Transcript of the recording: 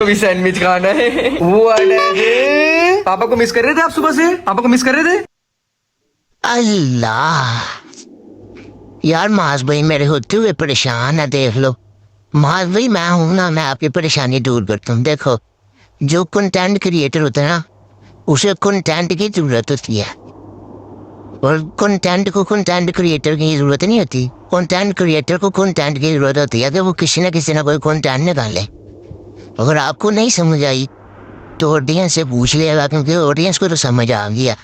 अभी सैंडविच खाना है। पापा को मिस कर रहे थे आप सुबह से? पापा को मिस कर रहे थे? अल्लाह यार माज भाई मेरे होते हुए परेशान है, देख लो। माज भाई मैं हूं ना, मैं आपकी परेशानी दूर करता हूँ। देखो, जो कंटेंट क्रिएटर होता है ना, उसे कंटेंट की जरूरत होती है, और कंटेंट को कंटेंट क्रिएटर की जरूरत नहीं होती। कंटेंट क्रिएटर को कंटेंट की जरूरत होती है कि वो किसी ना कोई कंटेंट निकाले। अगर आपको नहीं समझ आई तो ऑडियंस से पूछ लिएगा, क्योंकि ऑडियंस को तो समझ आ गया।